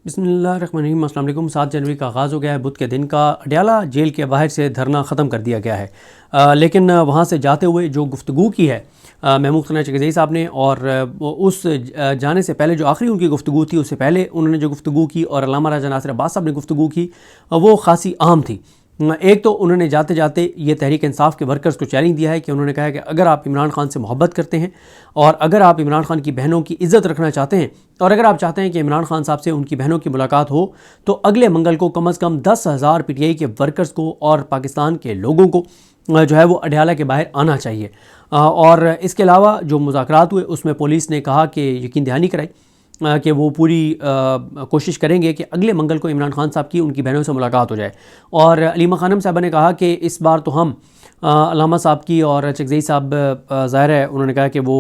बिस्मिल्लाहिर्रहमानिर्रहीम। अस्सलाम वालेकुम। 7 जनवरी का आगाज़ हो गया है। बुध के दिन का अडयाला जेल के बाहर से धरना ख़त्म कर दिया गया है, लेकिन वहाँ से जाते हुए जो गुफ्तगू की है महमूद खन्ना चकज़ई साहब ने, और उस जाने से पहले जो आखिरी उनकी गुफ्तगू थी, उससे पहले उन्होंने जो गुफ्तगू की और अल्लामा राजा नासिर अब्बास साहब ने गुफ्तगू की, वो ख़ासी अहम थी। एक तो उन्होंने जाते जाते ये तहरीक इंसाफ के वर्कर्स को चैलेंज दिया है कि उन्होंने कहा है कि अगर आप इमरान खान से मोहब्बत करते हैं और अगर आप इमरान खान की बहनों की इज़्ज़त रखना चाहते हैं और अगर आप चाहते हैं कि इमरान खान साहब से उनकी बहनों की मुलाकात हो, तो अगले मंगल को कम अज़ कम 10,000 PTI के वर्कर्स को और पाकिस्तान के लोगों को जो है वो अडयाला के बाहर आना चाहिए। और इसके अलावा जो मुज़ाकरात हुए उसमें पुलिस ने कहा कि यकीन दहानी कराई कि वो पूरी कोशिश करेंगे कि अगले मंगल को इमरान खान साहब की उनकी बहनों से मुलाकात हो जाए। और अलीमा खानम साहबा ने कहा कि इस बार तो हम अल्लामा साहब की और चकज़ई साहब ज़ाहिर है उन्होंने कहा कि वो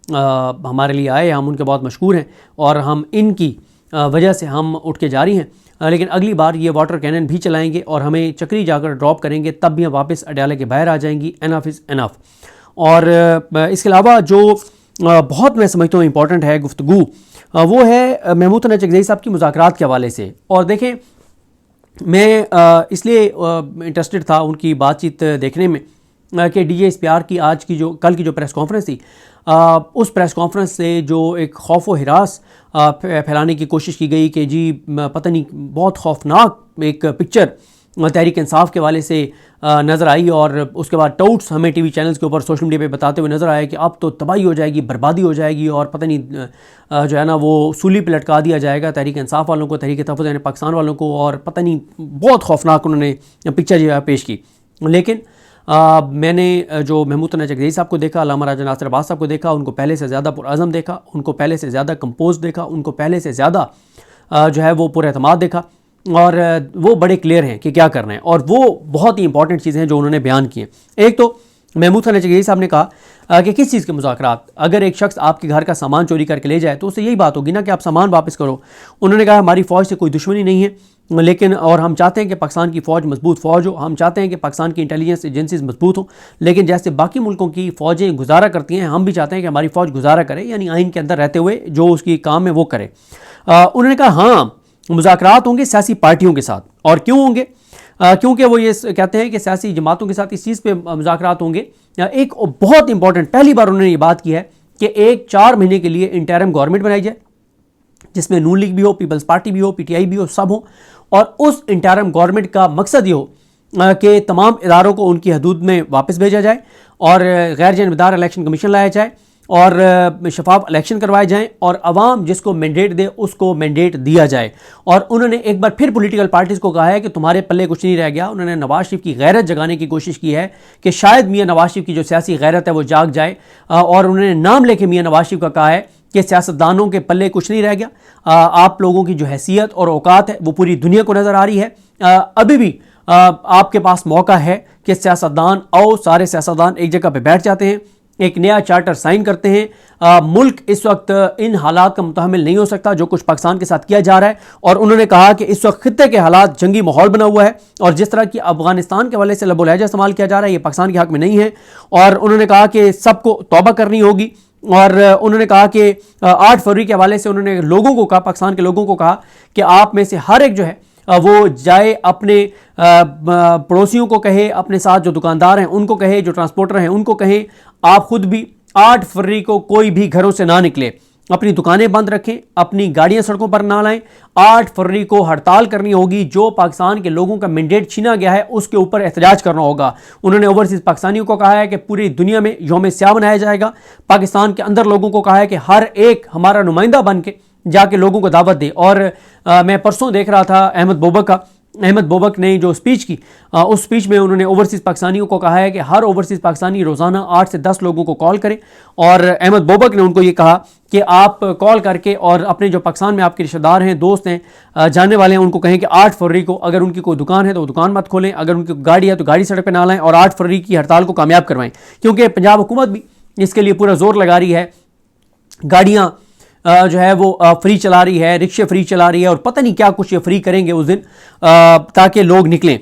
हमारे लिए आए, हम उनके बहुत मशहूर हैं और हम इनकी वजह से हम उठ के जारी हैं, लेकिन अगली बार ये वाटर कैनन भी चलाएंगे और हमें चक्री जाकर ड्रॉप करेंगे, तब भी हम वापस अडयाला के बाहर आ जाएंगी। Enough is enough. और इसके अलावा जो बहुत मैं समझता हूँ इम्पॉर्टेंट है गुफ्तगू, वो है महमूद खन्ना चकज़ई साहब की मुज़ाकरात के हवाले से। और देखें, मैं इसलिए इंटरेस्टेड था उनकी बातचीत देखने में कि DGSPR की कल की जो प्रेस कॉन्फ्रेंस थी, उस प्रेस कॉन्फ्रेंस से जो एक खौफ व हिरास फैलाने की कोशिश की गई कि जी पता नहीं बहुत खौफनाक एक पिक्चर तहरीक इंसाफ के वाले से नज़र आई, और उसके बाद टाउट्स हमें TV चैनल्स के ऊपर सोशल मीडिया पे बताते हुए नज़र आया कि अब तो तबाही हो जाएगी, बर्बादी हो जाएगी और पता नहीं जो है ना वो सूली पे लटका दिया जाएगा तहरीक इंसाफ वालों को, तहरीक तहफ़्फ़ुज़ यानी पाकिस्तान वालों को, और पता नहीं बहुत खौफनाक उन्होंने पिक्चर जो है पेश की। लेकिन मैंने जो महमूद खन्ना चकज़ई साहब को देखा, अल्लामा राजा नासिर अब्बास साहब को देखा, उनको पहले से ज़्यादा पुरअज़म देखा, उनको पहले से ज़्यादा कंपोज देखा, उनको पहले से ज़्यादा जो है वो पुरएतमाद देखा, और वो बड़े क्लियर हैं कि क्या करना है। और वो बहुत ही इंपॉर्टेंट चीज़ें हैं जो उन्होंने बयान की हैं। एक तो महमूद खन्ना चकज़ई साहब ने कहा कि किस चीज़ के मुज़ाकरात, अगर एक शख्स आपके घर का सामान चोरी करके ले जाए तो उससे यही बात होगी ना कि आप सामान वापस करो। उन्होंने कहा हमारी फ़ौज से कोई दुश्मनी नहीं है, लेकिन और हम चाहते हैं कि पाकिस्तान की फ़ौज मजबूत फ़ौज हो, हम चाहते हैं कि पाकिस्तान की इंटेलिजेंस एजेंसीज मजबूत हो, लेकिन जैसे बाकी मुल्कों की फ़ौजें गुजारा करती हैं, हम भी चाहते हैं कि हमारी फ़ौज गुजारा करे, यानी आइन के अंदर रहते हुए जो उसकी काम है वो करे। उन्होंने कहा हाँ, मुज़ाकरात होंगे सियासी पार्टियों के साथ। और क्यों होंगे? क्योंकि वो ये कहते हैं कि सियासी जमातों के साथ इस चीज़ पे मुज़ाकरात होंगे। एक बहुत इंपॉर्टेंट पहली बार उन्होंने ये बात की है कि एक 4 महीने के लिए इंटरिम गवर्नमेंट बनाई जाए, जिसमें नून लीग भी हो, पीपल्स पार्टी भी हो, PTI भी हो, सब हो, और उस इंटरिम गवर्नमेंट का मकसद ये हो कि तमाम इदारों को उनकी हदूद में वापस भेजा जाए और गैर जानबदार इलेक्शन कमीशन लाया जाए और शफाफ इलेक्शन करवाए जाएं और अवाम जिसको मैंडेट दे उसको मैंडेट दिया जाए। और उन्होंने एक बार फिर पॉलिटिकल पार्टीज़ को कहा है कि तुम्हारे पल्ले कुछ नहीं रह गया। उन्होंने नवाज शरीफ की गैरत जगाने की कोशिश की है कि शायद मियाँ नवाज शरीफ की जो सियासी गैरत है वो जाग जाए, और उन्होंने नाम लेके मियाँ नवाज शरीफ का कहा है कि सियासतदानों के पल्ले कुछ नहीं रह गया। आप लोगों की जो हैसियत और औकात है वो पूरी दुनिया को नज़र आ रही है। अभी भी आपके पास मौका है कि सियासतदान आओ, सारे सियासतदान एक जगह पे बैठ जाते हैं, एक नया चार्टर साइन करते हैं। मुल्क इस वक्त इन हालात का मुतहम्मिल नहीं हो सकता जो कुछ पाकिस्तान के साथ किया जा रहा है। और उन्होंने कहा कि इस वक्त खित्ते के हालात जंगी माहौल बना हुआ है, और जिस तरह की अफगानिस्तान के हवाले से लबो लहजा इस्तेमाल किया जा रहा है ये पाकिस्तान के हक में नहीं है। और उन्होंने कहा कि सबको तौबा करनी होगी। और उन्होंने कहा कि 8 फरवरी के हवाले से उन्होंने लोगों को कहा, पाकिस्तान के लोगों को कहा कि आप में से हर एक जो है वो जाए अपने पड़ोसियों को कहे, अपने साथ जो दुकानदार हैं उनको कहे, जो ट्रांसपोर्टर हैं उनको कहें, आप खुद भी 8 फरवरी को कोई भी घरों से ना निकले, अपनी दुकानें बंद रखें, अपनी गाड़ियां सड़कों पर ना लाएं। 8 फरवरी को हड़ताल करनी होगी, जो पाकिस्तान के लोगों का मैंडेट छीना गया है उसके ऊपर एहतजाज करना होगा। उन्होंने ओवरसीज़ पाकिस्तानियों को कहा है कि पूरी दुनिया में यौम स्याह मनाया जाएगा। पाकिस्तान के अंदर लोगों को कहा है कि हर एक हमारा नुमाइंदा बन के जाके लोगों को दावत दे। और मैं परसों देख रहा था अहमद बोबक ने जो स्पीच की, उस स्पीच में उन्होंने ओवरसीज़ पाकिस्तानियों को कहा है कि हर ओवरसीज़ पाकिस्तानी रोज़ाना 8 से 10 लोगों को कॉल करें। और अहमद बोबक ने उनको ये कहा कि आप कॉल करके और अपने जो पाकिस्तान में आपके रिश्तेदार हैं, दोस्त हैं, जानने वाले हैं, उनको कहें कि 8 फरवरी को अगर उनकी कोई दुकान है तो वो दुकान मत खोलें, अगर उनकी गाड़ी है तो गाड़ी सड़क पर ना लाएं, और 8 फरवरी की हड़ताल को कामयाब करवाएं। क्योंकि पंजाब हुकूमत भी इसके लिए पूरा जोर लगा रही है, गाड़ियाँ जो है वो फ्री चला रही है, रिक्शे फ्री चला रही है, और पता नहीं क्या कुछ ये फ्री करेंगे उस दिन ताकि लोग निकलें,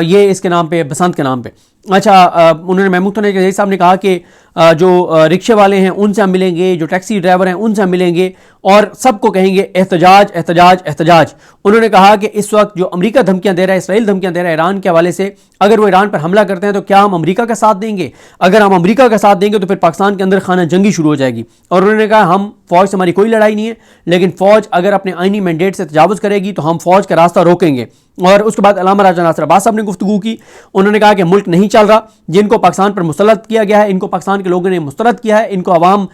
ये इसके नाम पे, बसंत के नाम पे। अच्छा, उन्होंने महमूद तनैज़ी साहब ने कहा कि जो रिक्शे वाले हैं उनसे हम मिलेंगे, जो टैक्सी ड्राइवर हैं उनसे हम मिलेंगे और सबको कहेंगे एहतजाज एहतजाज एहतजाज। उन्होंने कहा कि इस वक्त जो अमेरिका धमकियां दे रहा है, इसराइल धमकियां दे रहा है ईरान के हवाले से, अगर वो ईरान पर हमला करते हैं तो क्या हम अमेरिका का साथ देंगे? अगर हम अमेरिका का साथ देंगे तो फिर पाकिस्तान के अंदर खाना जंगी शुरू हो जाएगी। और उन्होंने कहा हम फौज से हमारी कोई लड़ाई नहीं है, लेकिन फौज अगर अपने आईनी मैंडेट से तजावुज़ करेगी तो हम फौज का रास्ता रोकेंगे। और उसके बाद अल्लामा राजा नासिर अब्बास साहब ने गुफ्तगू की। उन्होंने कहा कि मुल्क नहीं चल रहा, जिनको पाकिस्तान पर मुसल्लत किया गया है, इनको पाकिस्तान के लोगों ने मुस्तरद किया है, इनको अवाम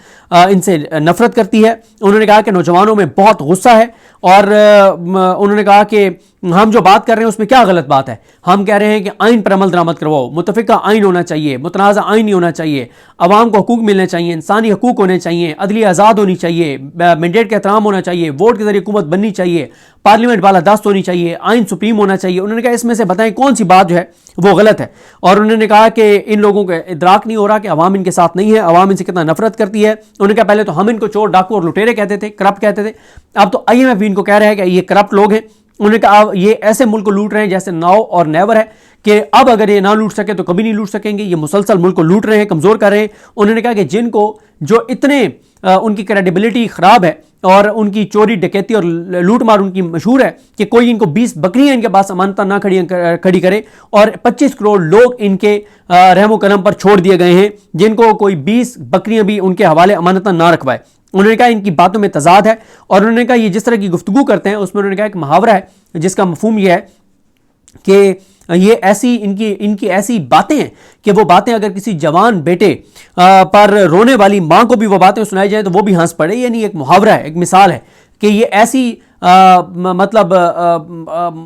इनसे नफरत करती है। उन्होंने कहा कि नौजवानों में बहुत गुस्सा है और उन्होंने कहा कि हम जो बात कर रहे हैं उसमें क्या गलत बात है। हम कह रहे हैं कि आइन पर अमल दरामद करवाओ, मुतफिका आइन होना चाहिए, मुतनाज़ा आइन नहीं होना चाहिए, अवाम को हकूक मिलने चाहिए, इंसानी हकूक होने चाहिए, अदलिया आज़ाद होनी चाहिए, मैंडेट का एहतराम होना चाहिए, वोट के जरिए हुकूमत बननी चाहिए, पार्लियामेंट बालादस्त होनी चाहिए, आइन सुप्रीम होना चाहिए। उन्होंने कहा इसमें से बताएं कौन सी बात जो है वो गलत है। और उन्होंने कहा कि इन लोगों को इदराक नहीं हो रहा कि अवाम इनके साथ नहीं है, अवाम इनसे कितना नफरत करती है। उन्होंने कहा पहले तो हम इनको चोर, डाकू और लुटेरे कहते थे, करप्ट कहते थे, अब तो IMF भी इनको कह रहा है कि ये करप्ट लोग हैं। उन्होंने कहा ये ऐसे मुल्क को लूट रहे हैं जैसे नाउ और नेवर है, कि अब अगर ये ना लूट सके तो कभी नहीं लूट सकेंगे, ये मुसलसल मुल्क को लूट रहे हैं, कमज़ोर कर रहे हैं। उन्होंने कहा कि जिनको जो इतने उनकी क्रेडिबिलिटी ख़राब है और उनकी चोरी डकैती और लूट मार उनकी मशहूर है कि कोई इनको 20 बकरियां इनके पास अमानता ना खड़ी करे, और 25 करोड़ लोग इनके रहमो करम पर छोड़ दिए गए हैं, जिनको कोई 20 बकरियां भी उनके हवाले अमानता ना रखवाए। उन्होंने कहा इनकी बातों में तजाद है। और उन्होंने कहा ये जिस तरह की गुफ्तगू करते हैं उसमें उन्होंने कहा एक मुहावरा है जिसका मफहूम यह है कि ये ऐसी इनकी ऐसी बातें हैं कि वो बातें अगर किसी जवान बेटे पर रोने वाली माँ को भी वो बातें सुनाई जाए तो वो भी हंस पड़े। यानी एक मुहावरा है, एक मिसाल है कि ये ऐसी मतलब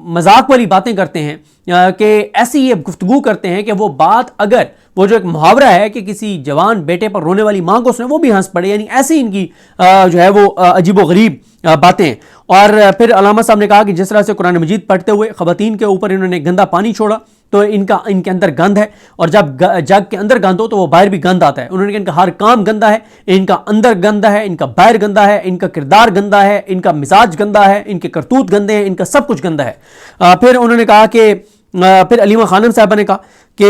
मजाक वाली बातें करते हैं कि ऐसी ये गुफ्तगू करते हैं कि वो बात, अगर वो जो एक मुहावरा है कि किसी जवान बेटे पर रोने वाली माँ को सुने वो भी हंस पड़े। यानी ऐसी इनकी जो है वो अजीबो गरीब बातें। और फिर अल्लामा साहब ने कहा कि जिस तरह से कुरान मजीद पढ़ते हुए ख़वातीन के ऊपर इन्होंने गंदा पानी छोड़ा तो इनके अंदर गंद है, और जब जग के अंदर गंद हो तो वो बाहर भी गंद आता है। उन्होंने कहा इनका हर काम गंदा है, इनका अंदर गंदा है, इनका बाहर गंदा है, इनका किरदार गंदा है, इनका मिजाज गंदा है, इनके करतूत गंदे हैं, इनका सब कुछ गंदा है। फिर उन्होंने कहा कि फिर अलीमा खानम साहबा ने कहा कि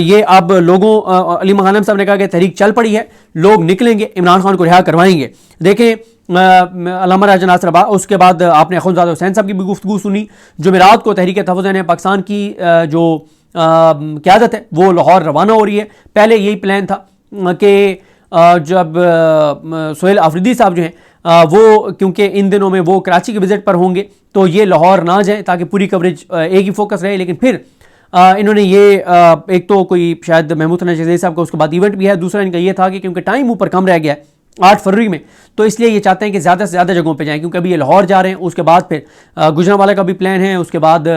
ये अब लोगों, अलीमा खानम साहब ने कहा कि तहरीक चल पड़ी है, लोग निकलेंगे, इमरान खान को रिहा करवाएंगे। देखें अल्लामा राजा नासिर अब्बास, उसके बाद आपने अखुंज़ादा हुसैन साहब की भी गुफ्तगू सुनी। जुमेरात को तहरीक तहफ़्फ़ुज़ पाकिस्तान की जो क़यादत है वो लाहौर रवाना हो रही है। पहले यही प्लान था कि जब सोहेल आफरीदी साहब जो हैं वो, क्योंकि इन दिनों में वो कराची के विज़िट पर होंगे तो ये लाहौर ना जाएँ ताकि पूरी कवरेज एक ही फोकस रहे। लेकिन फिर इन्होंने ये एक तो कोई शायद महमूद तनैज़ी साहब का उसके बाद इवेंट भी है, दूसरा इनका ये था कि क्योंकि टाइम ऊपर कम रह गया है 8 फरवरी में, तो इसलिए ये चाहते हैं कि ज़्यादा से ज़्यादा जगहों पे जाएं, क्योंकि अभी ये लाहौर जा रहे हैं, उसके बाद फिर गुजरांवाला का भी प्लान है, उसके बाद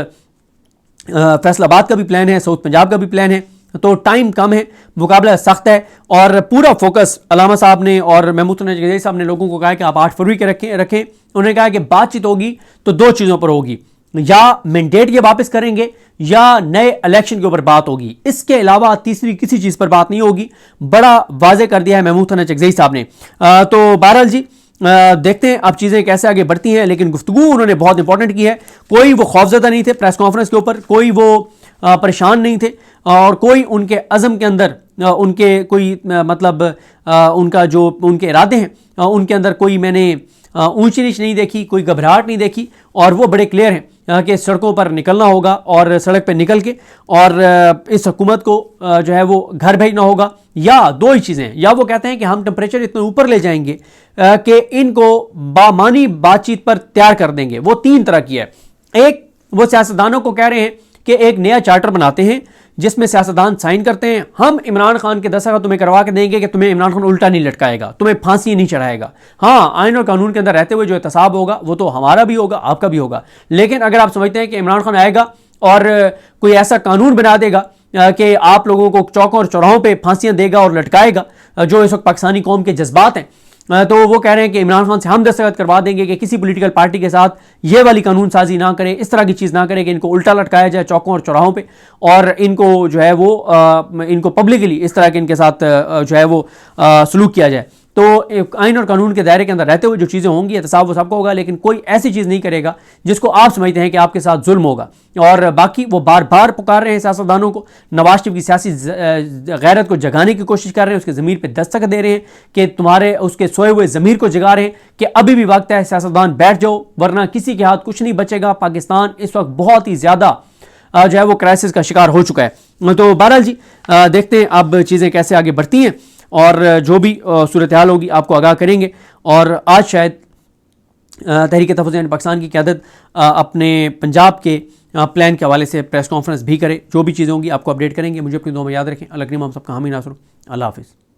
फैसलाबाद का भी प्लान है, साउथ पंजाब का भी प्लान है, तो टाइम कम है, मुकाबला सख्त है। और पूरा फोकस अल्लामा साहब ने और महमूद तनैज़ी साहब ने लोगों को कहा कि आप 8 फरवरी के रखें। उन्होंने कहा कि बातचीत होगी तो 2 चीज़ों पर होगी, या मैंडेट ये वापस करेंगे या नए इलेक्शन के ऊपर बात होगी, इसके अलावा तीसरी किसी चीज़ पर बात नहीं होगी। बड़ा वाजे कर दिया है महमूद तनैज़ी साहब ने। तो बहरहाल जी देखते हैं अब चीज़ें कैसे आगे बढ़ती हैं, लेकिन गुफ्तगू उन्होंने बहुत इंपॉर्टेंट की है। कोई वो खौफज़दा नहीं थे प्रेस कॉन्फ्रेंस के ऊपर, कोई वो परेशान नहीं थे, और कोई उनके अज़म के अंदर उनके कोई मतलब उनका जो उनके इरादे हैं उनके अंदर कोई मैंने ऊंची नीच नहीं देखी, कोई घबराहट नहीं देखी, और वो बड़े क्लियर हैं कि सड़कों पर निकलना होगा और सड़क पर निकल के और इस हुकूमत को जो है वो घर भेजना होगा। या 2 ही चीज़ें, या वो कहते हैं कि हम टेम्परेचर इतने ऊपर ले जाएंगे कि इनको बामानी बातचीत पर तैयार कर देंगे। वो 3 तरह की है। एक, वो सियासतदानों को कह रहे हैं कि एक नया चार्टर बनाते हैं जिसमें सियासतदान साइन करते हैं, हम इमरान खान के दस्तखत तुम्हें करवा के देंगे कि तुम्हें इमरान खान उल्टा नहीं लटकाएगा, तुम्हें फांसी नहीं चढ़ाएगा। हाँ, आइन और कानून के अंदर रहते हुए जो एहतसाब होगा वो तो हमारा भी होगा, आपका भी होगा। लेकिन अगर आप समझते हैं कि इमरान खान आएगा और कोई ऐसा कानून बना देगा कि आप लोगों को चौकों और चौराहों पर फांसियाँ देगा और लटकाएगा, जो इस वक्त पाकिस्तानी कौम के जज्बात हैं, तो वो कह रहे हैं कि इमरान खान से हम दस्तखत करवा देंगे कि किसी पॉलिटिकल पार्टी के साथ ये वाली कानून साजी ना करे, इस तरह की चीज़ ना करे कि इनको उल्टा लटकाया जाए चौकों और चौराहों पे, और इनको जो है वो इनको पब्लिकली इस तरह के इनके साथ जो है वो सलूक किया जाए। तो आइन और कानून के दायरे के अंदर रहते हुए जो चीज़ें होंगी एहतसाब वो सबका होगा, लेकिन कोई ऐसी चीज़ नहीं करेगा जिसको आप समझते हैं कि आपके साथ जुल्म होगा। और बाकी वो बार बार पुकार रहे हैं सियासतदानों को, नवाज शरीफ की सियासी गैरत को जगाने की कोशिश कर रहे हैं, उसके ज़मीर पर दस्तक दे रहे हैं कि तुम्हारे उसके सोए हुए ज़मीर को जगा रहे हैं कि अभी भी वक्त है, सियासतदान बैठ जाओ वरना किसी के हाथ कुछ नहीं बचेगा। पाकिस्तान इस वक्त बहुत ही ज़्यादा जो है वो क्राइसिस का शिकार हो चुका है। तो बहरहाल जी देखते हैं अब चीज़ें कैसे आगे बढ़ती हैं और जो भी सूरत हाल होगी आपको आगाह करेंगे। और आज शायद तहरीक तहफ़्फ़ुज़ पाकिस्तान की क़यादत अपने पंजाब के प्लान के हवाले से प्रेस कॉन्फ्रेंस भी करे। जो भी चीज़ें होंगी आपको अपडेट करेंगे। मुझे अपनी दुआ में याद रखें। अल्लाह करीम हम सबका हामी नासर। अल्लाह हाफ़िज़।